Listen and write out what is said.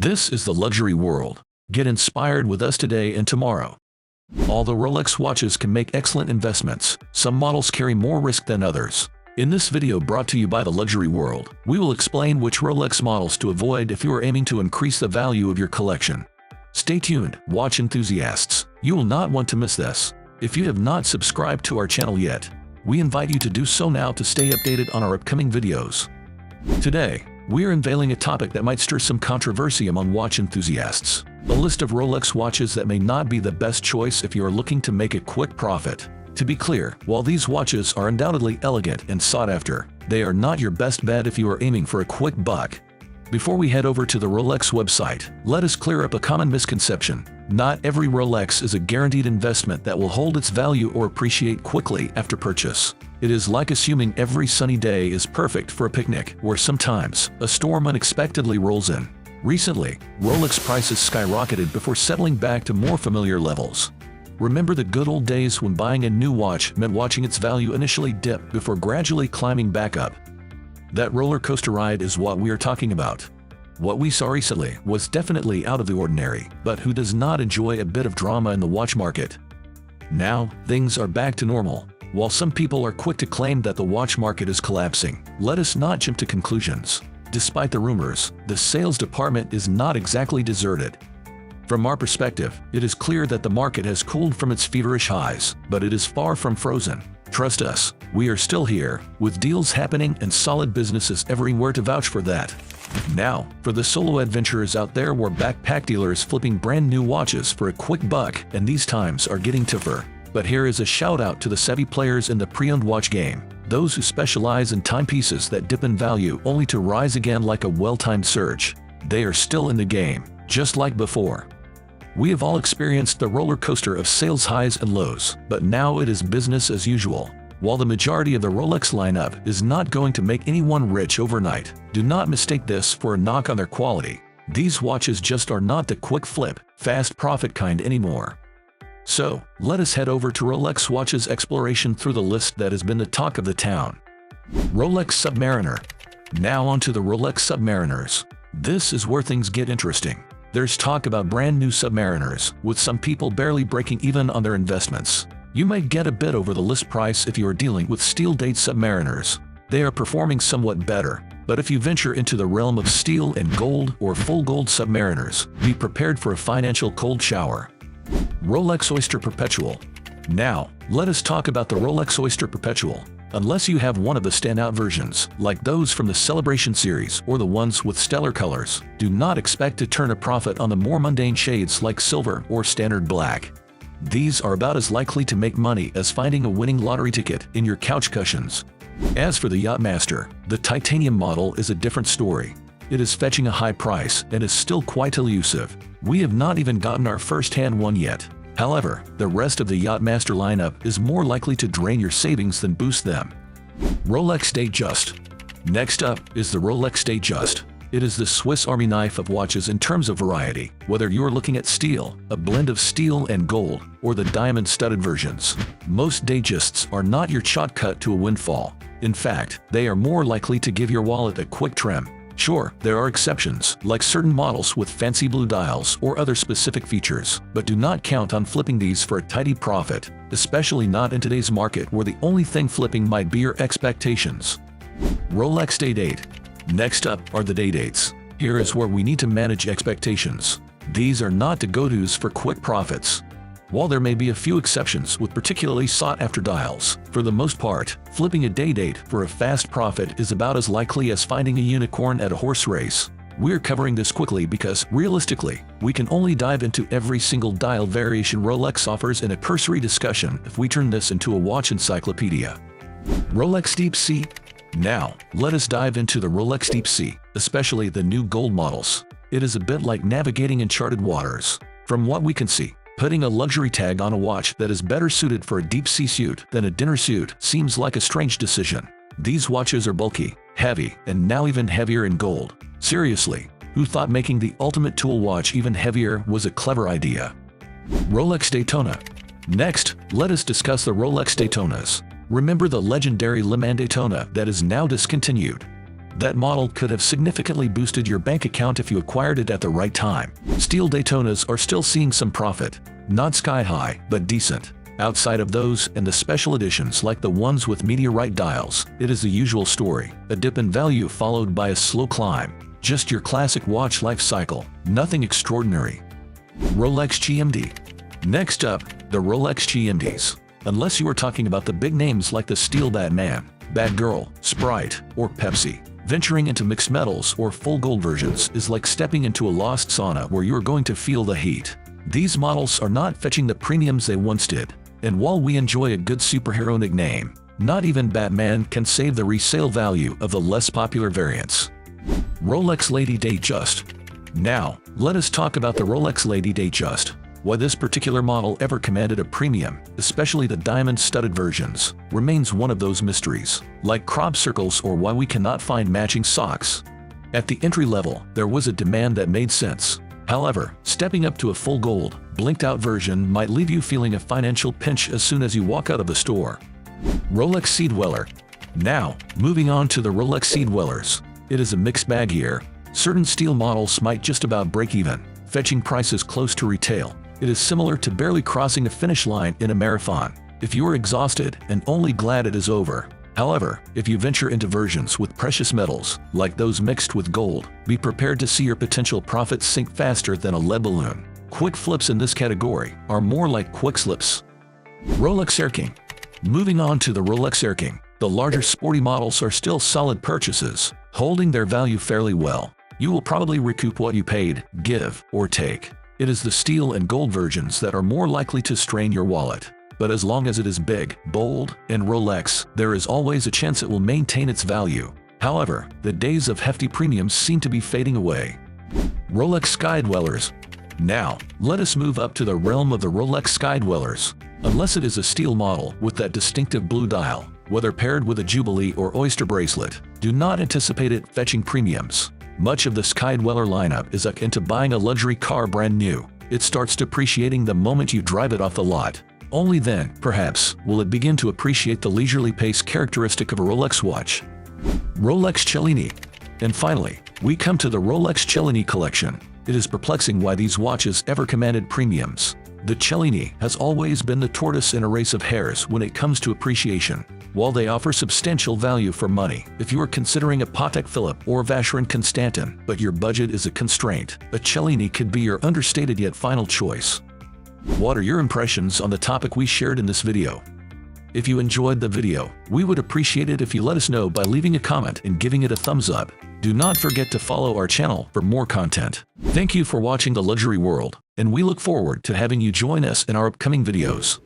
This is the luxury world. Get inspired with us today and tomorrow. Although Rolex watches can make excellent investments, some models carry more risk than others. In this video brought to you by the luxury world, we will explain which Rolex models to avoid if you are aiming to increase the value of your collection. Stay tuned, watch enthusiasts. You will not want to miss this. If you have not subscribed to our channel yet, we invite you to do so now to stay updated on our upcoming videos. Today, we are unveiling a topic that might stir some controversy among watch enthusiasts. A list of Rolex watches that may not be the best choice if you are looking to make a quick profit. To be clear, while these watches are undoubtedly elegant and sought after, they are not your best bet if you are aiming for a quick buck. Before we head over to the Rolex website, let us clear up a common misconception. Not every Rolex is a guaranteed investment that will hold its value or appreciate quickly after purchase. It is like assuming every sunny day is perfect for a picnic, where sometimes a storm unexpectedly rolls in. Recently, Rolex prices skyrocketed before settling back to more familiar levels. Remember the good old days when buying a new watch meant watching its value initially dip before gradually climbing back up? That roller coaster ride is what we are talking about. What we saw recently was definitely out of the ordinary, but who does not enjoy a bit of drama in the watch market? Now, things are back to normal. While some people are quick to claim that the watch market is collapsing, let us not jump to conclusions. Despite the rumors, the sales department is not exactly deserted. From our perspective, it is clear that the market has cooled from its feverish highs, but it is far from frozen. Trust us, we are still here, with deals happening and solid businesses everywhere to vouch for that. Now, for the solo adventurers out there, we're backpack dealers flipping brand new watches for a quick buck, and these times are getting tougher. But here is a shout out to the savvy players in the pre-owned watch game, those who specialize in timepieces that dip in value only to rise again like a well-timed surge. They are still in the game, just like before. We have all experienced the roller coaster of sales highs and lows, but now it is business as usual. While the majority of the Rolex lineup is not going to make anyone rich overnight, do not mistake this for a knock on their quality. These watches just are not the quick flip, fast profit kind anymore. So, let us head over to Rolex watches exploration through the list that has been the talk of the town. Rolex Submariner. Now onto the Rolex Submariners. This is where things get interesting. There's talk about brand new Submariners, with some people barely breaking even on their investments. You might get a bit over the list price if you are dealing with steel date Submariners. They are performing somewhat better, but if you venture into the realm of steel and gold or full gold Submariners, be prepared for a financial cold shower. Rolex Oyster Perpetual. Now, let us talk about the Rolex Oyster Perpetual. Unless you have one of the standout versions, like those from the Celebration series or the ones with stellar colors, do not expect to turn a profit on the more mundane shades like silver or standard black. These are about as likely to make money as finding a winning lottery ticket in your couch cushions. As for the Yacht-Master, the titanium model is a different story. It is fetching a high price and is still quite elusive. We have not even gotten our first-hand one yet. However, the rest of the Yacht-Master lineup is more likely to drain your savings than boost them. Rolex Datejust. Next up is the Rolex Datejust. It is the Swiss Army knife of watches in terms of variety, whether you're looking at steel, a blend of steel and gold, or the diamond-studded versions. Most Datejusts are not your shortcut to a windfall. In fact, they are more likely to give your wallet a quick trim. Sure, there are exceptions, like certain models with fancy blue dials or other specific features, but do not count on flipping these for a tidy profit, especially not in today's market where the only thing flipping might be your expectations. Rolex Day-Date. Next up are the Day-Dates. Here is where we need to manage expectations. These are not the go-tos for quick profits. While there may be a few exceptions with particularly sought-after dials, for the most part, flipping a day-date for a fast profit is about as likely as finding a unicorn at a horse race. We're covering this quickly because, realistically, we can only dive into every single dial variation Rolex offers in a cursory discussion if we turn this into a watch encyclopedia. Rolex Deep Sea. Now, let us dive into the Rolex Deep Sea, especially the new gold models. It is a bit like navigating uncharted waters. From what we can see, putting a luxury tag on a watch that is better suited for a deep-sea suit than a dinner suit seems like a strange decision. These watches are bulky, heavy, and now even heavier in gold. Seriously, who thought making the ultimate tool watch even heavier was a clever idea? Rolex Daytona. Next, let us discuss the Rolex Daytonas. Remember the legendary Le Mans Daytona that is now discontinued? That model could have significantly boosted your bank account if you acquired it at the right time. Steel Daytonas are still seeing some profit. Not sky high, but decent. Outside of those and the special editions like the ones with meteorite dials, it is the usual story. A dip in value followed by a slow climb. Just your classic watch life cycle. Nothing extraordinary. Rolex GMT. Next up, the Rolex GMTs. Unless you are talking about the big names like the Steel Batman, Batgirl, Sprite, or Pepsi. Venturing into mixed metals or full gold versions is like stepping into a lost sauna where you are going to feel the heat. These models are not fetching the premiums they once did. And while we enjoy a good superhero nickname, not even Batman can save the resale value of the less popular variants. Rolex Lady-datejust. Now, let us talk about the Rolex Lady-datejust. Why this particular model ever commanded a premium, especially the diamond-studded versions, remains one of those mysteries, like crop circles or why we cannot find matching socks. At the entry level, there was a demand that made sense. However, stepping up to a full gold, blinked-out version might leave you feeling a financial pinch as soon as you walk out of the store. Rolex Sea Dweller. Now, moving on to the Rolex Sea Dwellers. It is a mixed bag here. Certain steel models might just about break even, fetching prices close to retail. It is similar to barely crossing the finish line in a marathon. If you are exhausted and only glad it is over. However, if you venture into versions with precious metals, like those mixed with gold, be prepared to see your potential profits sink faster than a lead balloon. Quick flips in this category are more like quick slips. Rolex Air-King. Moving on to the Rolex Air-King, the larger sporty models are still solid purchases, holding their value fairly well. You will probably recoup what you paid, give, or take. It is the steel and gold versions that are more likely to strain your wallet. But as long as it is big, bold, and Rolex, there is always a chance it will maintain its value. However, the days of hefty premiums seem to be fading away. Rolex Sky Dwellers. Now, let us move up to the realm of the Rolex Sky Dwellers. Unless it is a steel model with that distinctive blue dial, whether paired with a Jubilee or Oyster bracelet, do not anticipate it fetching premiums. Much of the Sky Dweller lineup is akin to buying a luxury car brand new. It starts depreciating the moment you drive it off the lot. Only then, perhaps, will it begin to appreciate the leisurely pace characteristic of a Rolex watch. Rolex Cellini. And finally, we come to the Rolex Cellini collection. It is perplexing why these watches ever commanded premiums. The Cellini has always been the tortoise in a race of hares when it comes to appreciation. While they offer substantial value for money, if you are considering a Patek Philippe or Vacheron Constantin, but your budget is a constraint, a Cellini could be your understated yet final choice. What are your impressions on the topic we shared in this video? If you enjoyed the video, we would appreciate it if you let us know by leaving a comment and giving it a thumbs up. Do not forget to follow our channel for more content. Thank you for watching The Luxury World, and we look forward to having you join us in our upcoming videos.